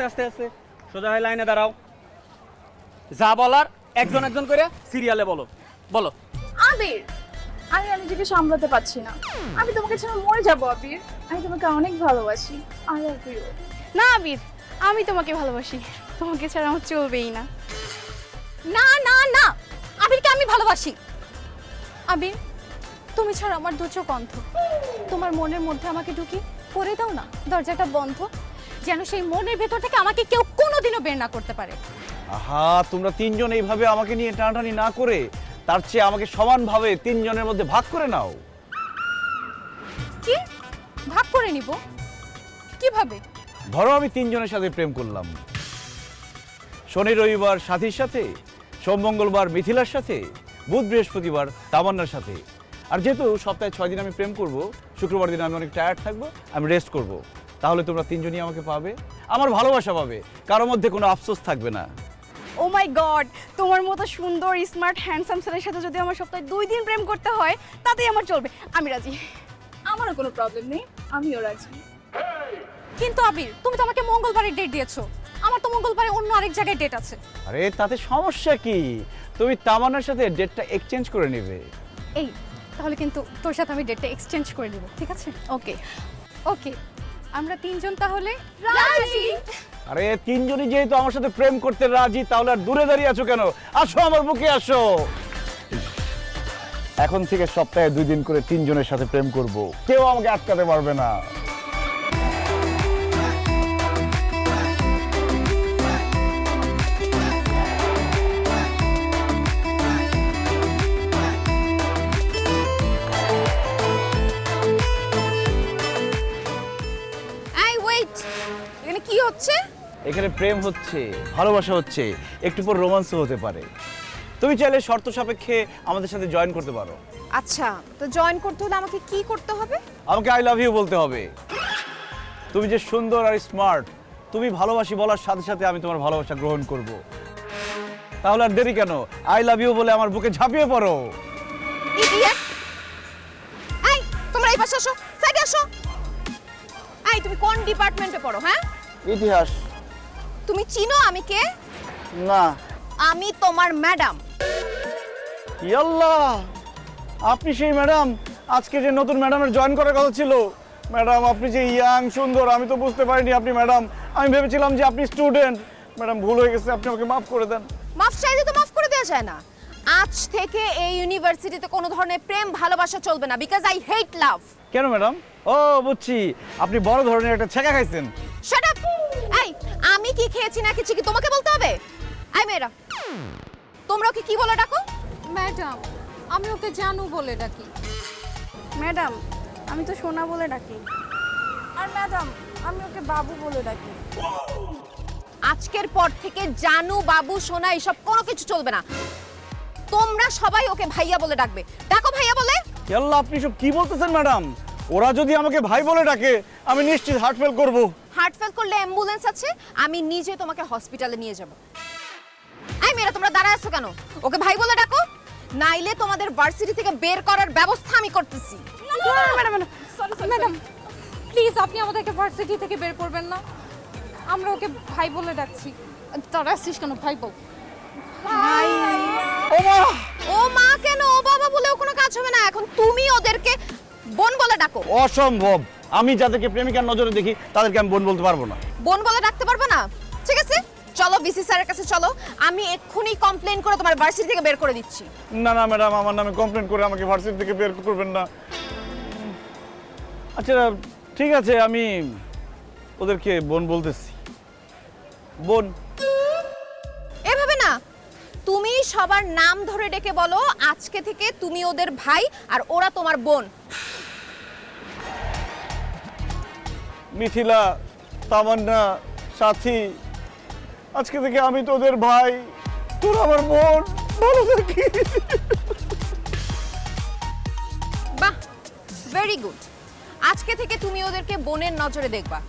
আস্তে আস্তে সোজা হয়ে লাইনে দাঁড়াও। যা বলার একজন একজন করে সিরিয়ালে বলো। বলো। আবির, আমি নিজেকে সামলাতে পারছি না। আমি তোমাকে ছাড়া মরে যাবো আবির। আমি তোমাকে অনেক ভালোবাসি। I love you. না আবির, আমি তোমাকে ভালোবাসি, তোমাকে ছাড়া আমার চলবেই না। না না না, আবিরকে আমি ভালোবাসি। আবির, তুমি ছাড়া আমার দু চোখ অন্ধ। তোমার মনের মধ্যে আমাকে ঢুকি করে দাও না দরজাটা বন্ধ, যেন সেই মনের ভেতর থেকে আমাকে কেউ কোনোদিনও বের না করতে পারে। আহা, তোমরা তিনজন এইভাবে আমাকে নিয়ে টানাটানি না করে তার চেয়ে আমাকে সমানভাবে তিনজনের মধ্যে ভাগ করে নাও। কি ভাগ করে নিব? কিভাবে? ধরো আমি তিনজনের সাথে প্রেম করলাম। শনি রবিবার সাথীর সাথে, সোম মঙ্গলবার মিথিলার সাথে, বুধ বৃহস্পতিবার তামান্নার সাথে। আর যেহেতু সপ্তাহে 6 দিন আমি প্রেম করব, শুক্রবার দিন আমি অনেক টায়ার্ড থাকবো, আমি রেস্ট করব। তাহলে তোমরা তিনজনই আমাকে পাবে, আমার ভালোবাসা পাবে, কারোর মধ্যে কোনো আফসোস থাকবে না। ও মাই গড, তোমার মতো সুন্দর স্মার্ট হ্যান্ডসাম ছেলের সাথে যদি আমার সপ্তাহে 2 দিন প্রেম করতে হয় তাতেই আমার চলবে, আমি রাজি। আমারও কোনো প্রবলেম নেই, আমিও রাজি। কিন্তু আবির, তুমি তো আমাকে মঙ্গলবারের ডেট দিয়েছো, আমার তো মঙ্গলবারে অন্য আরেক জায়গায় ডেট আছে। আরে তাতে সমস্যা কি? তুমি তামান্নার সাথে ডেটটা এক্সচেঞ্জ করে নেবে। এই তাহলে কিন্তু তোর সাথে আমি ডেটটা এক্সচেঞ্জ করে নিব, ঠিক আছে? ওকে ওকে, আমরা তিনজন তাহলে রাজি। আরে তিনজনই যেহেতু আমার সাথে প্রেম করতে রাজি, তাহলে আর দূরে দাঁড়িয়ে আছো কেন? আসো আমার বুকে আসো। এখন থেকে সপ্তাহে 2 দিন করে তিনজনের সাথে প্রেম করব, কেউ আমাকে আটকাতে পারবে না। এই ওয়েট, এখানে কি হচ্ছে? এখানে প্রেম হচ্ছে, ভালোবাসা হচ্ছে, একটু পর রোমান্সও হতে পারে। তুমি চাইলে শর্ত সাপেক্ষে আমাদের সাথে জয়েন করতে পারো। আচ্ছা, তো জয়েন করতে হলে আমাকে কি করতে হবে? আমাকে আই লাভ ইউ বলতে হবে। তুমি যে সুন্দর আর স্মার্ট, তুমি ভালোবাসি বলার সাথে সাথে আমি তোমার ভালোবাসা গ্রহণ করব। তাহলে আর দেরি কেন? আই লাভ ইউ বলে আমার বুকে ঝাঁপিয়ে পড়ো। ইডিয়েট! এই তোমরা এই পাশে আসো, সাইডে আসো। এই তুমি কোন ডিপার্টমেন্টে পড়ো? হ্যাঁ, ইতিহাস। তুমি চিনো আমি কে? না। আমি তোমার ম্যাডাম। ইয়াল্লাহ, আপনি সেই ম্যাডাম, আজকে যে নতুন ম্যাডামের জয়েন করার কথা ছিল। ম্যাডাম আপনি যে ইয়াং সুন্দর, আমি তো বুঝতে পারিনি আপনি ম্যাডাম। আমি ভেবেছিলাম যে আপনি স্টুডেন্ট। ম্যাডাম ভুল হয়ে গেছে, আপনি আমাকে মাফ করে দেন। মাফ চাইলে তো মাফ করে দেওয়া যায় না। আজ থেকে এই ইউনিভার্সিটিতে কোনো ধরনের প্রেম ভালোবাসা চলবে না, বিকজ আই হেট লাভ। কেন ম্যাডাম? ও বুঝছি, আপনি বড় ধরনের একটা ছেঁকা খাইছেন। Shut up! এই আমি কি খেয়েছি না কিছু কি তোমাকে বলতে হবে? এই মেয়েরা, তোমরা ওকে কি বলে ডাকো? ম্যাডাম, আমি ওকে জানু বলে ডাকি। ম্যাডাম, আমি তো সোনা বলে ডাকি। আর ম্যাডাম, আমি ওকে বাবু বলে ডাকি। আজকের পর থেকে জানু, বাবু, সোনা এসব কোনো কিছু চলবে না। তোমরা সবাই ওকে ভাইয়া বলে ডাকবে। ডাকো ভাইয়া বলে। ইয়াল্লাহ, আপনি সব কি বলতেছেন ম্যাডাম? ওরা যদি আমাকে ভাই বলে ডাকে আমি নিশ্চিত হার্ট ফেল করব। হার্ট ফেল করলে অ্যাম্বুলেন্স আছে, আমি নিজে তোমাকে হসপিটালে নিয়ে যাব। এই মেয়েরা, তোমরা দাঁড়ায় আছো কেন? ওকে ভাই বলে ডাকো, নাইলে তোমাদের ভার্সিটি থেকে বের করার ব্যবস্থা আমি করতেছি। ম্যাডাম প্লিজ, আপনি আমাদেরকে ভার্সিটি থেকে বের করবেন না। আমরা ওকে ভাই বলে ডাকছি। তোরা আসছিস কেন? ভাই বল। ভাই। ও মা! ও মা কেন? ও বাবা বলেও কোনো কাজ হবে না। এখন তুমি ওদেরকে বোন বলে ডাকো। অসম্ভব, আমি যাদেরকে প্রেমিকার নজরে দেখি তাদেরকে আমি বোন বলতে পারবো না। বোন বলে ডাকতে পারবে না? ঠিক আছে, চলো ভিসি স্যারের কাছে চলো, আমি এক্ষুনি কমপ্লেন করে তোমার ভার্সিটি থেকে বের করে দিচ্ছি। না না ম্যাডাম, আমার নামে কমপ্লেন করে আমাকে ভার্সিটি থেকে বের করবেন না। আচ্ছা ঠিক আছে, আমি ওদেরকে বোন বলতেছি। বোন। এভাবে না, তুমি সবার নাম ধরে ডেকে বলো আজকে থেকে তুমি ওদের ভাই আর ওরা তোমার বোন। মিথিলা, তামান্না, সাথী, আজকে থেকে আমি তোদের ভাই, তোর আমার বোন। ভালো থাকি। বাহ, ভেরি গুড। আজকে থেকে তুমি ওদেরকে বোনের নজরে দেখবা।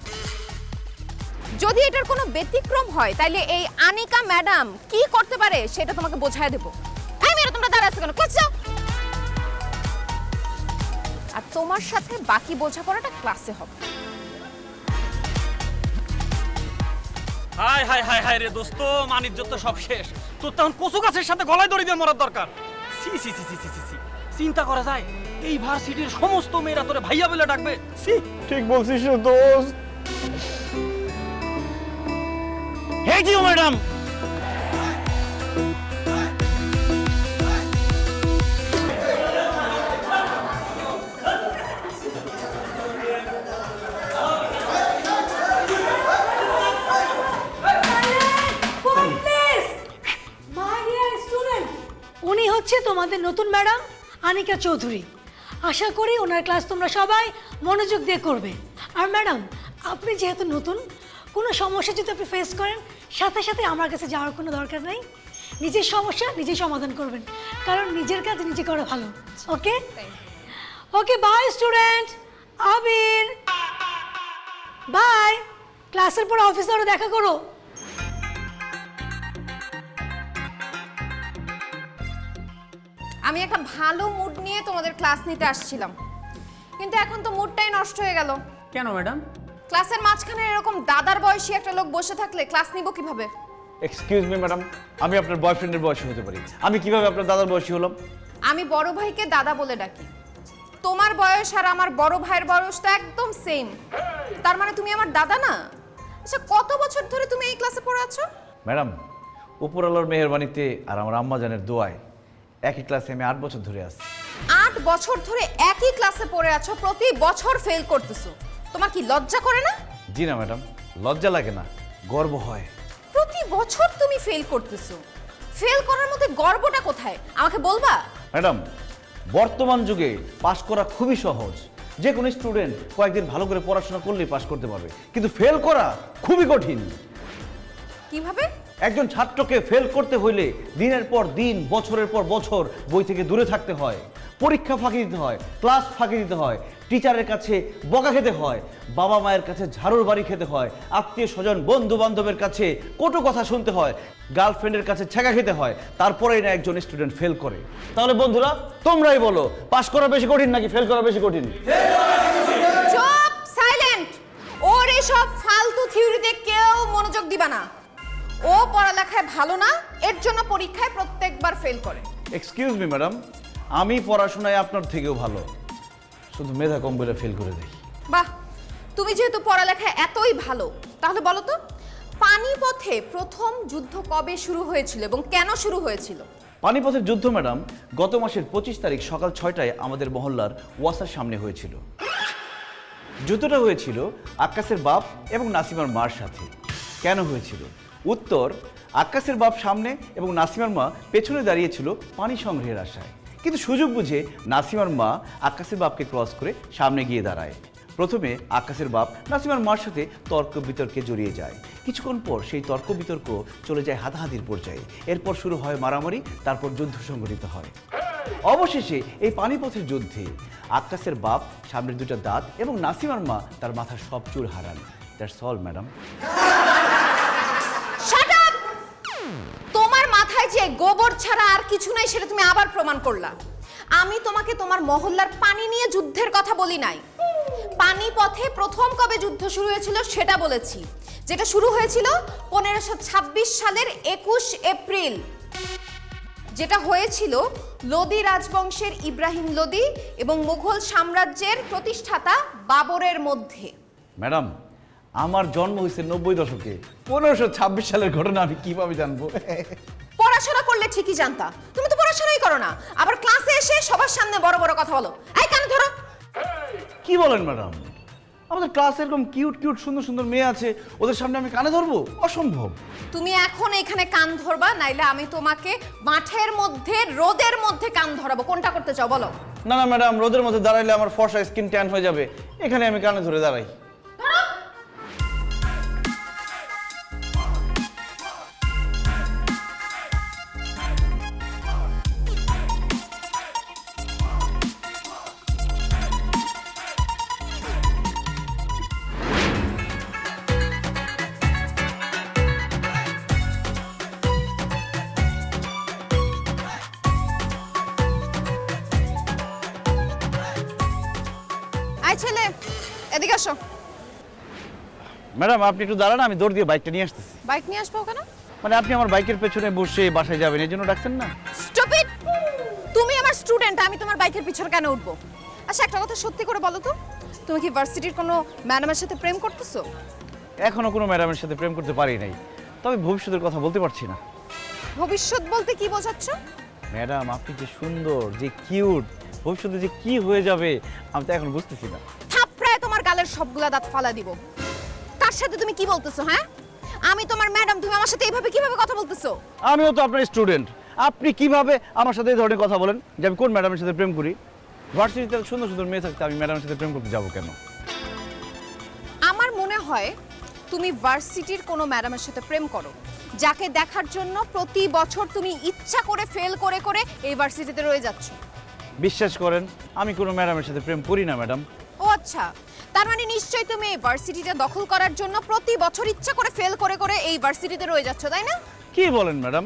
যদি এটার কোনো ব্যতিক্রম হয় তাহলে এই আনিকা ম্যাডাম কি করতে পারে সেটা তোমাকে বোঝায় দেব। এই মেয়েরা, তোমরা দাঁড়া আছো কেন? ক্লাস যাও। আর তোমার সাথে বাকি বোঝাপড়াটা ক্লাসে হবে। হাই হাই হাই হাই রে দোস্ত, মানিজ্জত তো সব শেষ। তোর তখন কচু গাছের সাথে গলায় দড়ি দিয়ে মরার দরকার। সি সি সি সি সি সি সি, চিন্তা করা যায় এই ভার্সিটির সমস্ত মেয়েরা তোরে ভাইয়া বলে ডাকবে? সি, ঠিক বলছিস রে দোস্ত। Hate you madam. উনি হচ্ছে তোমাদের নতুন ম্যাডাম আনিকা চৌধুরী। আশা করি ওনার ক্লাস তোমরা সবাই মনোযোগ দিয়ে করবে। আর ম্যাডাম, আপনি যেহেতু নতুন, কোনো সমস্যা যদি আপনি ফেস করেন, সাথে সাথে আমার কাছে যাওয়ার কোনো দরকার নাই। নিজের সমস্যা নিজেই সমাধান করবেন, কারণ নিজের কাজ নিজে করা ভালো। Okay okay, bye student. Abir, bye. ক্লাসের পর অফিসে আরো দেখা করো। আমি একটা ভালো মুড নিয়ে তোমাদের ক্লাস নিতে আসছিলাম, কিন্তু এখন তো মুডটাই নষ্ট হয়ে গেল। কেন ম্যাডাম? ক্লাসের মাঝখানে এরকম দাদার বয়সী একটা লোক বসে থাকলে ক্লাস নিব কিভাবে? এক্সকিউজ মি ম্যাডাম, আমি আপনার বয়ফ্রেন্ডের বয়সী হতে পারি, আমি কিভাবে আপনার দাদার বয়সী হলাম? আমি বড় ভাইকে দাদা বলে ডাকি। তোমার বয়স আর আমার বড় ভাইয়ের বয়স তো একদম সেম, তার মানে তুমি আমার দাদা না? আচ্ছা, কত বছর ধরে তুমি এই ক্লাসে পড়ে আছো? ম্যাডাম, উপরওয়ালার মেহেরবানিতে আর আমার আম্মাজানের দোয়ায় একই ক্লাসে আমি 8 বছর ধরে আছি। 8 বছর ধরে একই ক্লাসে পড়ে আছো, প্রতি বছর ফেল করতেছো। তোমার কি লজ্জা করে না? জি না ম্যাডাম, লজ্জা লাগে না, গর্ব হয়। প্রতি বছর তুমি ফেল করতেছো, ফেল করার মধ্যে গর্বটা কোথায় আমাকে বলবা? ম্যাডাম, বর্তমান যুগে পাশ করা খুবই সহজ। যে কোনো স্টুডেন্ট কয়েকদিন ভালো করে পড়াশোনা করলেই পাশ করতে পারবে, কিন্তু ফেল করা খুবই কঠিন। কিভাবে? একজন ছাত্রকে ফেল করতে হইলে দিনের পর দিন, বছরের পর বছর বই থেকে দূরে থাকতে হয়, পরীক্ষা ফাঁকি দিতে হয়, ক্লাস ফাঁকি দিতে হয়, টিচারের কাছে বকা খেতে হয়, বাবা মায়ের কাছে ঝাড়ুর বাড়ি খেতে হয়, আত্মীয় স্বজন বন্ধু বান্ধবের কাছে কটু কথা শুনতে হয়, গার্লফ্রেন্ডের কাছে ছ্যাঁকা খেতে হয়, তারপরেই না একজন স্টুডেন্ট ফেল করে। তাহলে বন্ধুরা, তোমরাই বলো, পাশ করা বেশি কঠিন নাকি ফেল করা বেশি কঠিন? চুপ, সাইলেন্ট। ওর এসব ফালতু থিওরিতে কেউ মনোযোগ দিবা না। ও পড়ালেখায় ভালো না, এর জন্য পরীক্ষায় প্রত্যেকবার ফেল করে। এক্সকিউজ মি ম্যাডাম, আমি পড়াশোনায় আপনার থেকেও ভালো, শুধু মেধা কম বলে ফেল করে দেই। বাহ, তুমি যেহেতু পড়ালেখায় এতই ভালো, তাহলে বলো তো পানিপথে প্রথম যুদ্ধ কবে শুরু হয়েছিল এবং কেন শুরু হয়েছিল? পানিপথের যুদ্ধ ম্যাডাম গত মাসের 25 তারিখ সকাল 6টায় আমাদের মহল্লার ওয়াসার সামনে হয়েছিল। যুদ্ধটা হয়েছিল আক্কাসের বাপ এবং নাসিমার মার সাথে। কেন হয়েছিল? উত্তর, আক্কাসের বাপ সামনে এবং নাসিমার মা পেছনে দাঁড়িয়েছিল পানি সংগ্রহের আশায়, কিন্তু সুযোগ বুঝে নাসিমার মা আক্কাসের বাপকে ক্রস করে সামনে গিয়ে দাঁড়ায়। প্রথমে আক্কাসের বাপ নাসিমার মার সাথে তর্ক বিতর্কে জড়িয়ে যায়। কিছুক্ষণ পর সেই তর্ক বিতর্ক চলে যায় হাতাহাতির পর্যায়ে। এরপর শুরু হয় মারামারি, তারপর যুদ্ধ সংঘটিত হয়। অবশেষে এই পানিপথের যুদ্ধে আক্কাসের বাপ সামনের দুটো দাঁত এবং নাসিমার মা তার মাথার সব চুল হারান। That's all madam. Shut up! তোমার মাথায় যে গোবর ছাড়া আর কিছু নাই সেটা তুমি আবার প্রমাণ করলা। আমি তোমাকে তোমার মহল্লার পানি নিয়ে যুদ্ধের কথা বলি নাই। পানিপথে প্রথম কবে যুদ্ধ শুরু হয়েছিল সেটা বলেছি, যেটা শুরু হয়েছিল 1526 সালের 21 এপ্রিল, যেটা হয়েছিল লোদি রাজবংশের ইব্রাহিম লোদি এবং মুঘল সাম্রাজ্যের প্রতিষ্ঠাতা বাবরের মধ্যে। ম্যাডাম, আমার জন্ম হয়েছে 90 দশকে, 1526 সালের ঘটনা আমি কিভাবে জানবো? পড়াশোনা করলে ঠিকই জানতা, তুমি তো পড়াশোনাই করো না, আবার ক্লাসে এসে সবার সামনে বড় বড় কথা বলো। এই কানে ধরো। কি বলেন ম্যাডাম? আমাদের ক্লাসে এরকম কিউট কিউট সুন্দর সুন্দর মেয়ে আছে, ওদের সামনে আমি কানে ধরবো? অসম্ভব। তুমি এখন এখানে কান ধরবা, নাইলে আমি তোমাকে মাঠের মধ্যে রোদের মধ্যে কান ধরাবো। কোনটা করতে চাও বলো? না না ম্যাডাম, রোদের মধ্যে দাঁড়াইলে আমার ফর্সা স্কিন ট্যান হয়ে যাবে, এখানে আমি কানে ধরে দাঁড়াই। আই ছেলে, এদিকে আসো। ম্যাডাম আপনি একটু দাঁড়ান, আমি দৌড় দিয়ে বাইকটা নিয়ে আসতেছি। বাইক নিয়ে আসবো কেন? মানে আপনি আমার বাইকের পেছনে বসে বাসায় যাবেন এই জন্য ডাকছেন না? স্টুপিড! তুমি আমার স্টুডেন্ট, আমি তোমার বাইকের পিছনে কেন উঠবো? আচ্ছা একটা কথা সত্যি করে বলো তো, তুমি কি ভার্সিটির কোনো ম্যাডামের সাথে প্রেম করতেছো? এখনো কোনো ম্যাডামের সাথে প্রেম করতে পারি নাই, তবে ভবিষ্যতের কথা বলতে পারছি না। ভবিষ্যৎ বলতে কি বোঝাচ্ছ? ম্যাডাম আপনি যে সুন্দর, যে কিউট, ভবিষ্যতে যে কি হয়ে যাবে আমি তো এখন বুঝতেছি না। থাপড়ায় তোমার গালের সবগুলা দাঁত ফালা দিব। কার সাথে তুমি কি বলতেছো? হ্যাঁ, আমি তোমার ম্যাডাম, তুমি আমার সাথে এইভাবে কিভাবে কথা বলতেছো? আমিও তো আপনার স্টুডেন্ট, আপনি কিভাবে আমার সাথে এই ধরনের কথা বলেন যে আমি কোন ম্যাডামের সাথে প্রেম করি? ভার্সিটিতে সুন্দর সুন্দর মেয়ে থাকতে আমি ম্যাডামের সাথে প্রেম করতে যাবো কেন? আমার মনে হয় তুমি ভার্সিটির কোনো ম্যাডামের সাথে প্রেম করো, যাকে দেখার জন্য প্রতি বছর তুমি ইচ্ছা করে ফেল করে করে এই ভার্সিটিতে রয়ে যাচ্ছ। বিশ্বাস করেন আমি কোনো ম্যাডামের সাথে প্রেম করি না ম্যাডাম। ও আচ্ছা, তার মানে নিশ্চয়ই তুমি এই ভার্সিটিটা দখল করার জন্য প্রতি বছর ইচ্ছা করে ফেল করে করে এই ভার্সিটিতে রয়ে যাচ্ছ, তাই না? কি বলেন ম্যাডাম,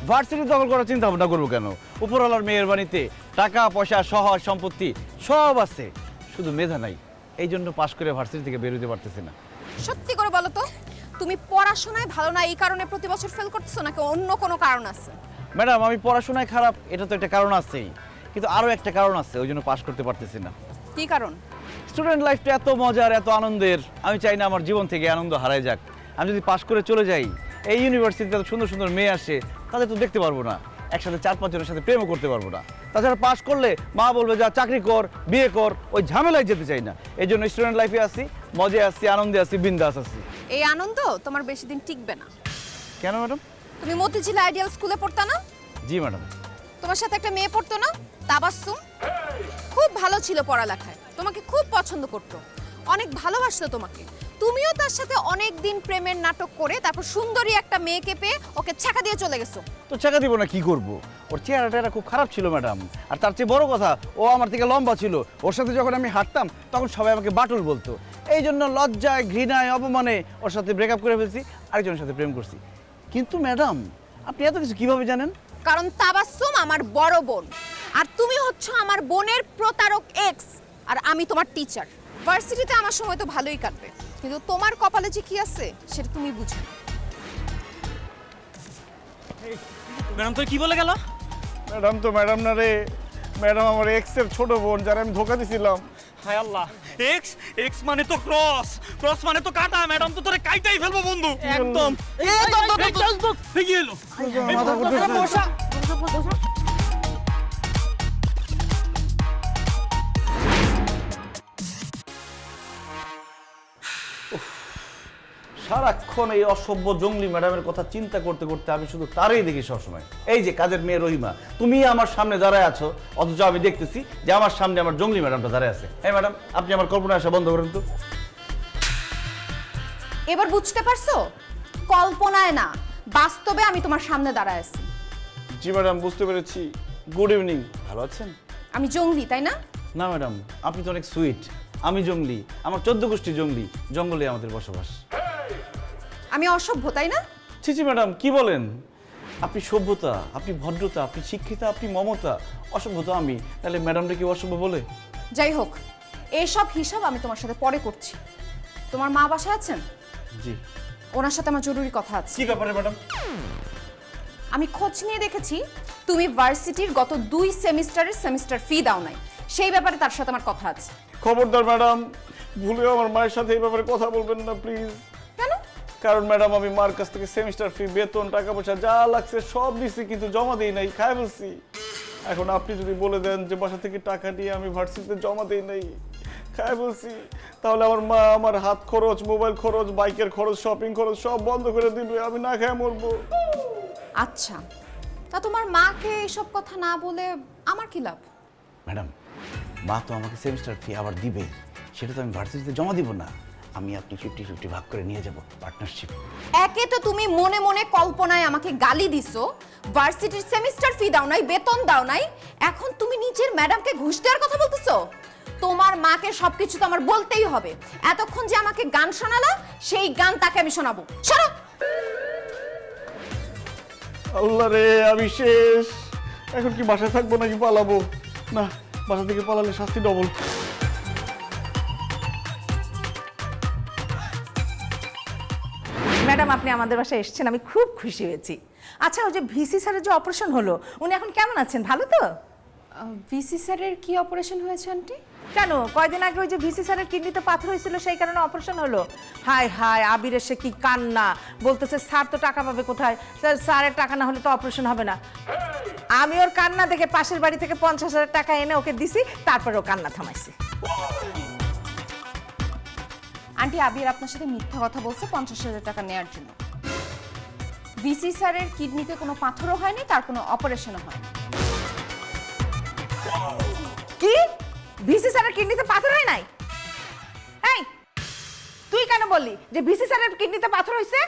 ভার্সিটি দখল করার চিন্তা ভাবনা করবো কেন? উপরওয়ালার মেহেরবানিতে টাকা পয়সা সহায় সম্পত্তি সব আছে, শুধু মেধা নাই, এই জন্য পাশ করে ভার্সিটি থেকে বের হতে পারতেছি না। সত্যি করে বলো তো, তুমি পড়াশোনায় ভালো না এই কারণে প্রতি বছর ফেল করতেছো, নাকি অন্য কোনো কারণ আছে? ম্যাডাম আমি পড়াশোনায় খারাপ এটা তো একটা কারণ আছেই, কিন্তু আরও একটা কারণ আছে, ওই জন্য পাশ করতে পারতেছি না। কি কারণ? স্টুডেন্ট লাইফটা এত মজার, এত আনন্দের, আমি চাই না আমার জীবন থেকে আনন্দ হারায় যাক। আমি যদি পাশ করে চলে যাই, এই ইউনিভার্সিটিতে এত সুন্দর সুন্দর মেয়ে আসে, তাদের তো দেখতে পারবো না, একসাথে 4-5 জনের সাথে প্রেমও করতে পারবো না। তাছাড়া পাশ করলে মা বলবে যা চাকরি কর, বিয়ে কর, ওই ঝামেলায় যেতে চাই না। এই জন্য স্টুডেন্ট লাইফে আসি, মজায় আসছি, আনন্দে আসি, বিন্দাস আসি। এই আনন্দ তোমার বেশি দিন টিকবে না। কেন ম্যাডাম? তুমি মতিঝিল আইডিয়াল স্কুলে পড়তা না? জি ম্যাডাম। তোমার সাথে একটা মেয়ে পড়তো না, তাবাসসুম? খুব ভালো ছিল পড়ালেখায়, তোমাকে খুব পছন্দ করতো, অনেক ভালোবাসতো তোমাকে। তুমিও তার সাথে অনেক দিন প্রেমের নাটক করে তারপর সুন্দরী একটা মেয়েকে পেয়ে ওকে ছাকা দিয়ে চলে গেছো। তো চাকা দিব না, কি করব? ওর চেহারাটা খুব খারাপ ছিল ম্যাডাম, আর তার চেয়ে বড় কথা ও আমার থেকে লম্বা ছিল। ওর সাথে যখন আমি হাঁটতাম তখন সবাই আমাকে বাটুল বলতো, এই জন্য লজ্জায়, ঘৃণায়, অপমানে ওর সাথে ব্রেকআপ করে ফেলছি, আরেকজনের সাথে প্রেম করছি। কিন্তু ম্যাডাম আপনি এত কিছু কিভাবে জানেন? কারণ তাবাসসুম আমার বড় বোন, আর তুমি হচ্ছ আমার বোনের প্রতারক এক্স, আর আমি তোমার টিচার। ভার্সিটিতে আমার সময় তো ভালোই কাটবে, কিন্তু তোমার কপালে যে কি আছে সেটা তুমি বুঝো। ম্যাডাম তো কি বলে গেল? ম্যাডাম তো ম্যাডাম না রে, ম্যাডাম আমার এক্সের ছোট বোন, যারা আমি ধোকা দিছিলাম। হায় আল্লাহ, এক্স এক্স মানে তো ক্রস, ক্রস মানে তো কাটা। ম্যাডাম তো তোরে কাইটাই ফেলবো বন্ধু, একদম। এই কি হলো? বসা। সারাক্ষণ এই অসভ্য জঙ্গলি ম্যাডামের কথা চিন্তা করতে করতে আমি শুধু তারই দেখি সবসময়। এই যে কাজের মেয়ে রহিমা, তুমি আমার সামনে দাঁড়ায় আছো, অথচ আমি দেখতেছি যে আমার সামনে আমার জঙ্গলি ম্যাডামটা দাঁড়ায় আছে। এই ম্যাডাম আপনি আমার কল্পনা আসা বন্ধ করেন তো। এবার বুঝতে পারছো? কল্পনায় না, বাস্তবে আমি তোমার সামনে দাঁড়ায় আছি। জি ম্যাডাম বুঝতে পেরেছি। Good evening. ভালো আছেন? আমি জঙ্গলি, তাই না? না ম্যাডাম, আপনি তো অনেক সুইট। আমি জঙ্গলি, আমার 14 গোষ্ঠী জঙ্গলি, জঙ্গলে আমাদের বসবাস। আমি অসভ্য, তাই না? ছি ছি ম্যাডাম কি বলেন? আপনি সভ্যতা, আপনি ভদ্রতা, আপনি শিক্ষিতা, আপনি মমতা, অসভ্যতা আমি, তাহলে ম্যাডামটা কি অসভ্য বলে? যাই হোক, এইসব হিসাব আমি তোমার সাথে পরে করছি। তোমার মা বাসায় আছেন? জি। ওনার সাথে আমার জরুরি কথা আছে। কি ব্যাপারে ম্যাডাম? আমি খোঁজ নিয়ে দেখেছি তুমি ভার্সিটির গত 2 সেমিস্টারের সেমিস্টার ফি দাও নাই, সেই ব্যাপারে তার সাথে আমার কথা আছে। খবরদার ম্যাডাম, ভুলেও আমার মায়ের সাথে এই ব্যাপারে কথা বলবেন না প্লিজ। কেন? কারণ ম্যাডাম আমি মার কাছ থেকে সেমিস্টার ফি, বেতন, টাকা পয়সা যা লাগছে সব দিছি, কিন্তু জমা দেই নাই, খাই বলছি। এখন আপনি যদি বলে দেন যে বাসা থেকে টাকা নিয়ে আমি ভার্সিটিতে জমা দেই নাই, খাই বলছি, তাহলে আমার মা আমার হাত খরচ, মোবাইল খরচ, বাইকের খরচ, শপিং খরচ সব বন্ধ করে দিবে, আমি না খেয়ে মরবো। আচ্ছা, তা তোমার মাকে এসব কথা না বলে আমার কি লাভ? ম্যাডাম মা তো আমাকে সেমিস্টার ফি আবার দিবে, সেটা তো আমি ভার্সিটিতে জমা দিব না, আমি আপনি 50-50 ভাগ করে নিয়ে যাব, পার্টনারশিপ। একে তো তুমি মনে মনে কল্পনায় আমাকে গালি দিছো, ভার্সিটির সেমিস্টার ফি দাও নাই, বেতন দাও নাই, এখন তুমি নিজের ম্যাডামকে ঘুষ দেওয়ার কথা বলতেছো। তোমার মাকে সবকিছু তো আমার বলতেই হবে। এতক্ষণ যে আমাকে গান শোনালা, সেই গান তাকে আমি শোনাবো। শোনো। আল্লাহ রে, আমি শেষ। এখন কি বাসায় থাকবো নাকি পালাবো? না, বাসা থেকে পালালে শাস্তি ডবল। ম্যাডাম আপনি আমাদের বাসায় এসেছেন, আমি খুব খুশি হয়েছি। আচ্ছা, ওই যে ভিসি স্যারের যে অপারেশন হলো, উনি এখন কেমন আছেন? ভালো তো? ভিসি স্যারের কি অপারেশন হয়েছে আন্টি? কেন, কয়দিন আগে ওই যে ভিসি স্যারের কিডনিতে পাথর হয়েছিল, সেই কারণে অপারেশন হলো। হায় হায়, আবিরের সে কি কান্না, বলতেছে স্যার তো টাকা পাবে কোথায়, স্যারের টাকা না হলে তো অপারেশন হবে না। আমি ওর কান্না দেখে পাশের বাড়ি থেকে 50,000 টাকা এনে ওকে দিছি, তারপরে ও কান্না থামাইছি। আন্টি, আবির আপনার সাথে মিথ্যা কথা বলছে 50,000 টাকা নেওয়ার জন্য। ভিসি স্যারের কিডনিতে কোনো পাথরও হয়নি, তার কোনো অপারেশনও হয়নি। কি? ভিসি স্যারের কিডনিতে পাথর হয় নাই? এই, তুই কেন বললি যে ভিসি স্যারের কিডনিতে পাথর হয়েছে?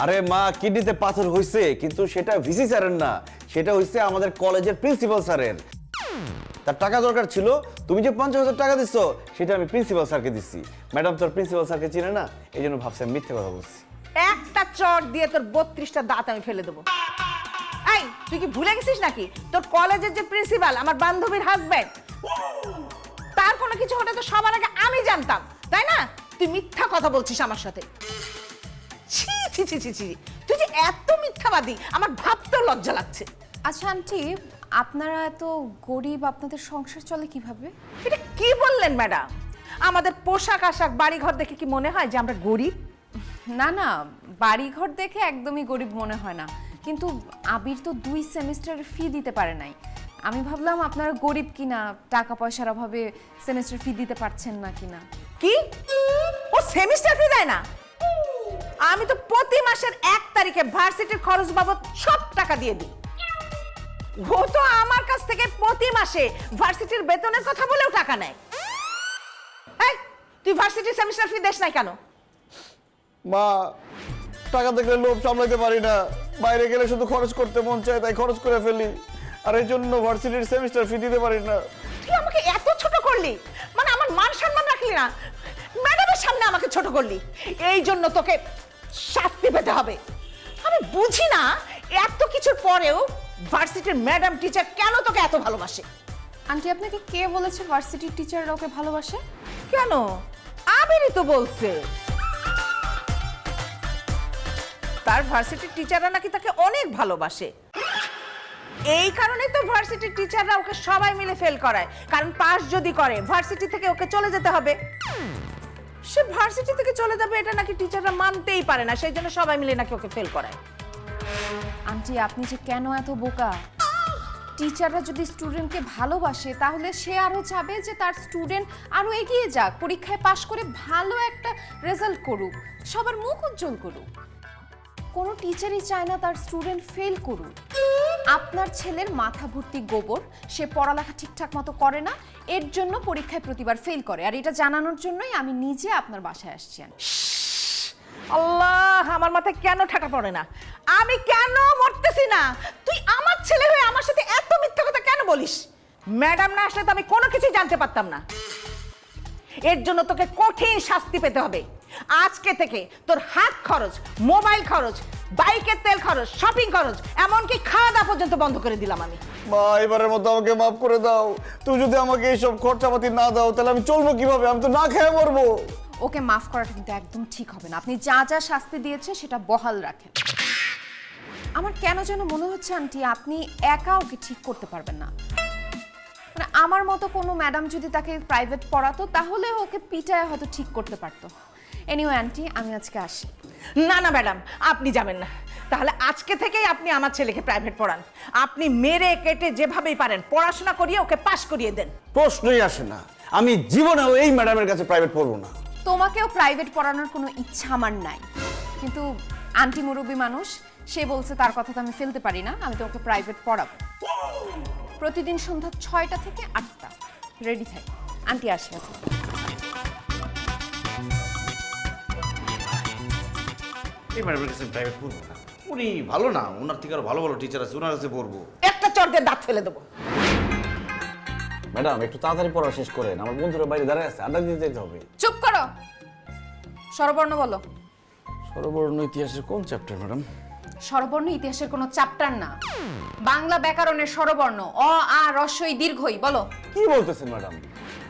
আরে মা, কিডনিতে পাথর হইছে, কিন্তু সেটা ভিসি স্যারের না, সেটা হইছে আমাদের কলেজের প্রিন্সিপাল স্যারের। তার টাকা দরকার ছিল, তুমি যে 50,000 টাকা দিচ্ছ সেটা আমি প্রিন্সিপাল স্যারকে দিচ্ছি। ম্যাডাম তোর প্রিন্সিপাল স্যারকে চিনে না, এই জন্য ভাবছি আমি মিথ্যে কথা বলছি। একটা চট দিয়ে তোর 32টা দাঁত আমি ফেলে দেবো। এই, তুই কি ভুলে গেছিস নাকি তোর কলেজের যে প্রিন্সিপাল আমার বান্ধবীর হাজবেন্ড, তার কোনো কিছু হলে তো সবার আগে আমি জানতাম, তাই না? তুই মিথ্যা কথা বলছিস আমার সাথে। ছি ছি ছি ছি ছি, তুই যে এত মিথ্যাবাদী আমার ভাবতেও লজ্জা লাগছে। আচ্ছা আন্টি, আপনারা এত গরিব, আপনাদের সংসার চলে কিভাবে? এটা কি বললেন ম্যাডাম? আমাদের পোশাক আশাক বাড়িঘর দেখে কি মনে হয় যে আমরা গরিব? না না, বাড়িঘর দেখে একদমই গরিব মনে হয় না, কিন্তু আবির তো 2 সেমিস্টারের ফি দিতে পারে নাই। আমি ভাবলাম আপনারা গরিব কিনা, টাকা পয়সার অভাবে সেমিস্টার ফি দিতে পারছেন না কিনা। কি? ও সেমিস্টার ফি দেয় না? আমি তো প্রতি মাসের 1 তারিখে ভার্সিটির খরচ বাবদ সব টাকা দিয়ে দিই। ও তো আমার কাছ থেকে প্রতি মাসে ভার্সিটির বেতনের কথা বলেও টাকা নেয়। এই, তুই ভার্সিটির সেমিস্টার ফি দেস নাই কেন? মা, টাকা দেখলে লোভ সামলাতে পারি না, বাইরে গেলে শুধু খরচ করতে মন চায়, তাই খরচ করে ফেলি, আর এই জন্য ভার্সিটির সেমিস্টার ফি দিতে পারি না। তুই আমাকে এত ছোট করলি, মানে আমার মান সম্মান রাখলি না, ম্যাডামের সামনে আমাকে ছোট করলি, এই জন্য তোকে শাস্তি পেতে হবে। আমি বুঝি না এত কিছুর পরেও ভার্সিটির ম্যাডাম টিচার কেন তোকে এত ভালোবাসে। আন্টি, আপনাকে কে বলেছে ভার্সিটির টিচাররা ওকে ভালোবাসে? কেন, আবিরই তো বলছে তার ভার্সিটির টিচাররা নাকি তাকে অনেক ভালোবাসে। এই কারণেই তো ভার্সিটির টিচাররা ওকে সবাই মিলে ফেল করায়, কারণ পাস যদি করে ভার্সিটি থেকে ওকে চলে যেতে হবে। সে ভার্সিটি থেকে চলে যাবে এটা নাকি টিচাররা মানতেই পারে না, সেই জন্য সবাই মিলে নাকি ওকে ফেল করায়। আন্টি, আপনি যে কেন এত বোকা? টিচাররা যদি স্টুডেন্টকে ভালোবাসে তাহলে সে আরো চাবে যে তার স্টুডেন্ট আরো এগিয়ে যাক, পরীক্ষায় পাশ করে ভালো একটা রেজাল্ট করুক, সবার মুখ উজ্জ্বল করুক। কোনো টিচারই চায় না তার স্টুডেন্ট ফেল করুক। আপনার ছেলের মাথা ভর্তি গোবর, সে পড়ালেখা ঠিকঠাক মতো করে না, এর জন্য পরীক্ষায় প্রতিবার ফেল করে, আর এটা জানানোর জন্যই আমি নিজে আপনার বাসায় আসছি। আল্লাহ, আমার মাথায় কেন ঠাকা পড়ে না? আমি কেন মরতেছি না? তুই আমার ছেলে হয়ে আমার সাথে এত মিথ্যা কথা কেন বলিস? ম্যাডাম না আসলে তো আমি কোনো কিছুই জানতে পারতাম না। এর জন্য তোকে কঠিন শাস্তি পেতে হবে। আজকে থেকে তোর হাত খরচ, মোবাইল খরচ, বাইকের তেল খরচ, শপিং খরচ, এমনকি খাওয়া দাওয়া পর্যন্ত বন্ধ করে দিলাম আমি। মা, এবারের মতো আমাকে মাফ করে দাও। তুমি যদি আমাকে এইসব খরচাপাতি না দাও তাহলে আমি চলবো কিভাবে? আমি তো না খেয়ে মরবো। ওকে মাফ করাটা কিন্তু একদম ঠিক হবে না। আপনি যা যা শাস্তি দিয়েছে সেটা বহাল রাখেন। আমার কেন যেন মনে হচ্ছে আন্টি আপনি একা ওকে ঠিক করতে পারবেন না। মানে আমার মতো কোনো ম্যাডাম যদি তাকে প্রাইভেট পড়াতো তাহলে ওকে পিটায় হয়তো ঠিক করতে পারতো। এনিওয়ে আন্টি, আমি আজকে আসি। না না ম্যাডাম, আপনি যাবেন না। তাহলে আজকে থেকেই আপনি আমার ছেলেকে প্রাইভেট পড়ান। আপনি মেরে কেটে যেভাবেই পারেন পড়াশোনা করিয়ে ওকে পাশ করিয়ে দেন। প্রশ্নই আসে না, আমি জীবনেও এই ম্যাডামের কাছে প্রাইভেট পড়বো না। তোমাকেও প্রাইভেট পড়ানোর কোনো ইচ্ছা আমার নাই, কিন্তু আন্টি মুরব্বী মানুষ, সে বলছে তার কথা তো আমি ফেলতে পারি না, আমি তোমাকে প্রাইভেট পড়াবো। প্রতিদিন সন্ধ্যা 6টা থেকে 8টা রেডি থাকি। আন্টি আসি আছে। এই ম্যাডামের কাছে প্রাইভেট পড়বো না, উনি ভালো না, ওনার থেকে আরো ভালো ভালো টিচার আছে, ওনার কাছে পড়বো। একটা চড় দিয়ে দাঁত ফেলে দেবো। ম্যাডাম একটু তাড়াতাড়ি পড়া শেষ করেন, আমার বন্ধুরা বাইরে দাঁড়ায় আছে, আড্ডা দিতে যেতে হবে। চুপ করো, স্বরবর্ণ বলো। সর্বর্ণ ইতিহাসের কোন চ্যাপ্টার ম্যাডাম? স্বরবর্ণ ইতিহাসের কোনো চ্যাপ্টার না, বাংলা ব্যাকরণের স্বরবর্ণ, অ আ রস্বই দীর্ঘই। বলো। কি বলতেছেন ম্যাডাম?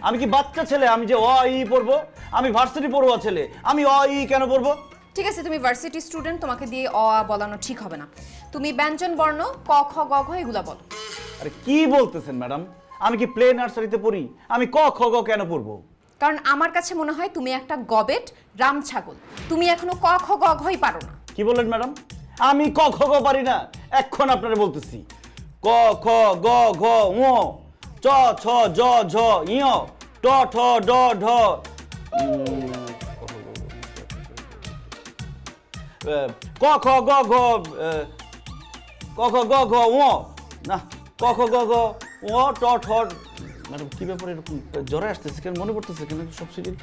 আমি কি বাচ্চা ছেলে আমি যে অ ই পড়বো? আমি ভার্সিটি পড়ুয়া ছেলে, আমি অ ই কেন পড়বো? ঠিক আছে, তুমি ভার্সিটি স্টুডেন্ট, তোমাকে দিয়ে অ আ বলানো ঠিক হবে না। তুমি ব্যঞ্জন বর্ণ ক খ গ ঘ এগুলা বলো। আরে কি বলতেছেন ম্যাডাম, আমি কি প্লে নার্সারিতে পড়ি? আমি ক খ গ কেন পড়বো? কারণ আমার কাছে মনে হয় তুমি একটা গবেট রাম ছাগল, তুমি এখনো ক খ গ ঘই পারো না। কি বললেন ম্যাডাম? আমি ক খ গ পারি না? এখন আপনারা বলতেছি ক খ গ ঘ ঙ চ ছ জ ঝ ঞ ট ঠ ড ঢ ক খ গ ঘ ক খ গ ঘ ঙ না ক খ গ ঘ ঙ ট ঠ। ম্যাডাম কি ব্যাপারে এরকম জ্বরে আসতেছে কেন? মনে পড়তেছে কেন সব সিরিজ?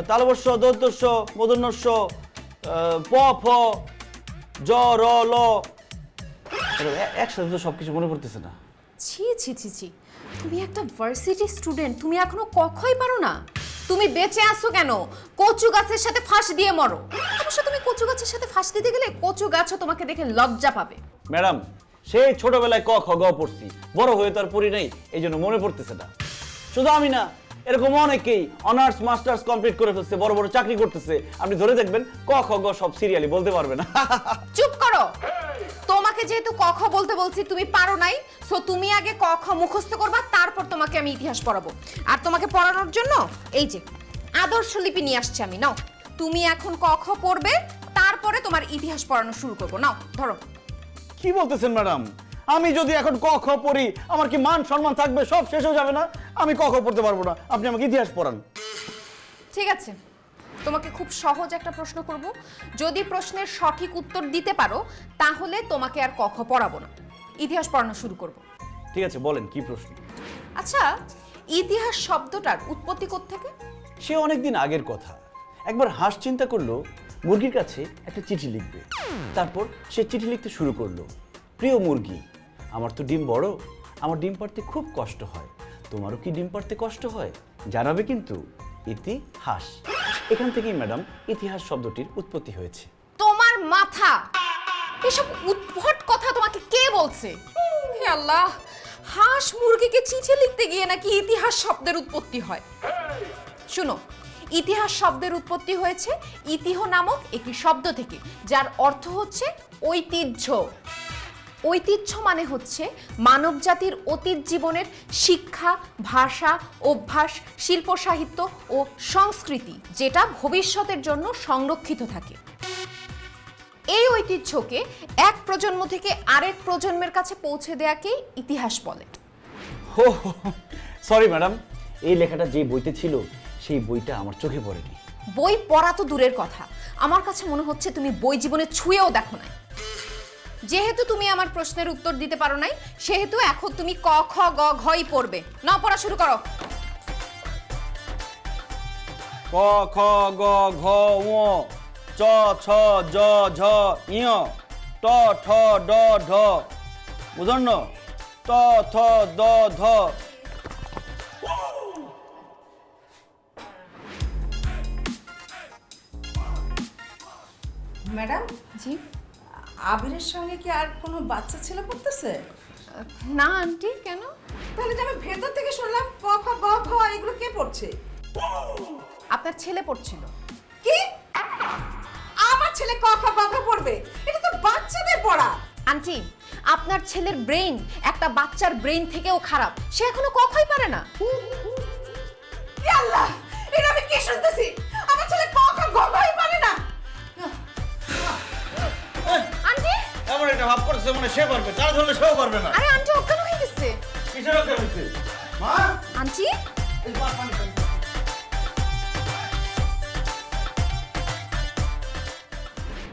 তালবস্য দন্তস্য মূর্ধন্যস্য প ফ জ র ল। একসাথে তো সবকিছু মনে পড়তেছে না। ছি ছি ছি ছি, তুমি একটা ভার্সিটি স্টুডেন্ট, তুমি এখনো ক খই পারো না? তুমি বেঁচে আছো কেন? কচু গাছের সাথে ফাঁস দিয়ে মরো। অবশ্য তুমি কচু গাছের সাথে ফাঁস দিতে গেলে কচু গাছও তোমাকে দেখে লজ্জা পাবে। ম্যাডাম সেই ছোটবেলায় ক খ গ পড়ছি, বড় হয়ে তো আর পড়ি নাই, এই জন্য মনে পড়তেছে না। শুধু আমি না, এরকম অনেকেই অনার্স মাস্টার্স কমপ্লিট করে ফেলছে, বড় বড় চাকরি করতেছে। আপনি ধরে দেখবেন ক খ গ সব সিরিয়ালি বলতে পারবে না। চুপ করো। তোমাকে যেহেতু ক খ বলতে বলছি, তুমি পারো নাই, সো তুমি আগে ক খ মুখস্থ করবা, তারপর তোমাকে আমি ইতিহাস পড়াবো। আর তোমাকে পড়ানোর জন্য এই যে আদর্শ লিপি নিয়ে আসছি আমি। নাও, তুমি এখন ক খ পড়বে, তারপরে তোমার ইতিহাস পড়ানো শুরু করবো। নাও ধরো। কি বলতেছেন ম্যাডাম? আমি যদি এখন ক খ পড়ি, আমার কি মান সম্মান থাকবে? সব শেষ হয়ে যাবে না? আমি ক খ পড়তে পারবো না, আপনি আমাকে ইতিহাস পড়ান। ঠিক আছে, তোমাকে খুব সহজ একটা প্রশ্ন করব। যদি প্রশ্নের সঠিক উত্তর দিতে পারো, তাহলে তোমাকে আর ক খ পড়াবো না, ইতিহাস পড়ানো শুরু করব। ঠিক আছে, বলেন কি প্রশ্ন? আচ্ছা, ইতিহাস শব্দটার উৎপত্তি কোত্থেকে? সে অনেকদিন আগের কথা। একবার হাঁস চিন্তা করলো মুরগির কাছে একটা চিঠি লিখবে। তারপর সে চিঠি লিখতে শুরু করলো, প্রিয় মুরগি, আমার তো ডিম বড়, আমার ডিম পাড়তে খুব কষ্ট হয়, তোমারও কি ডিম পাড়তে কষ্ট হয়? জানাবে কিন্তু। ইতিহাস। এখান থেকেই ম্যাডাম ইতিহাস শব্দটির উৎপত্তি হয়েছে। তোমার মাথা! এসব উদ্ভট কথা তোমাকে কে বলছে? হে আল্লাহ, হাঁস মুরগিকে চিঠি লিখতে গিয়ে নাকি ইতিহাস শব্দের উৎপত্তি হয়। শুনো, ইতিহাস শব্দের উৎপত্তি হয়েছে ইতিহ নামক একটি শব্দ থেকে, যার অর্থ হচ্ছে ঐতিহ্য। ঐতিহ্য মানে হচ্ছে মানব জাতির অতীত জীবনের শিক্ষা, ভাষা, অভ্যাস, শিল্প, সাহিত্য ও সংস্কৃতি, যেটা ভবিষ্যতের জন্য সংরক্ষিত থাকে। এই ঐতিহ্যকে এক প্রজন্ম থেকে আরেক প্রজন্মের কাছে পৌঁছে দেওয়াকেই ইতিহাস বলে। হো সরি ম্যাডাম, এই লেখাটা যে বইতে ছিল সেই বইটা আমার চোখে পড়েনি। বই পড়া তো দূরের কথা, আমার কাছে মনে হচ্ছে তুমি বই জীবনে ছুঁয়েও দেখো নাই। যেহেতু তুমি আমার প্রশ্নের উত্তর দিতে পারো নাই, সেহেতু এখন তুমি ক খ গ ঘই পড়বে। নাও, পড়া শুরু করো। ক খ গ ঘ ঙ চ ছ জ ঝ ঞ ট ঠ ড ঢ বুঝন্ন ত থ দ ধ। ম্যাডাম, জি? আবিরের সঙ্গে কি আর কোনো বাচ্চা ছেলে পড়তেছে? না আন্টি, কেন? তাহলে যে আমি ভেতর থেকে শুনলাম ক খ গ ঘ এগুলো কে পড়ছে? আপনার ছেলে পড়ছিল। কি? আমার ছেলে ক খ গ ঘ পড়বে? এটা তো বাচ্চাদের পড়া। আন্টি, আপনার ছেলের ব্রেইন একটা বাচ্চার ব্রেইন থেকেও খারাপ, সে এখনো ক খই পারে না। ইয়া আল্লাহ, এটা আমি কি শুনতেছি? আমার ছেলে ক খ গ ঘই পারে না। আন্টি! এমন একটা ভাব করছে মনে সে পারবে, তারা ধরলে সেও পারবে না। আরে আন্টি অজ্ঞান হয়ে গেছে। কিসের অজ্ঞান হয়েছে? মা, আন্টি! এই পানি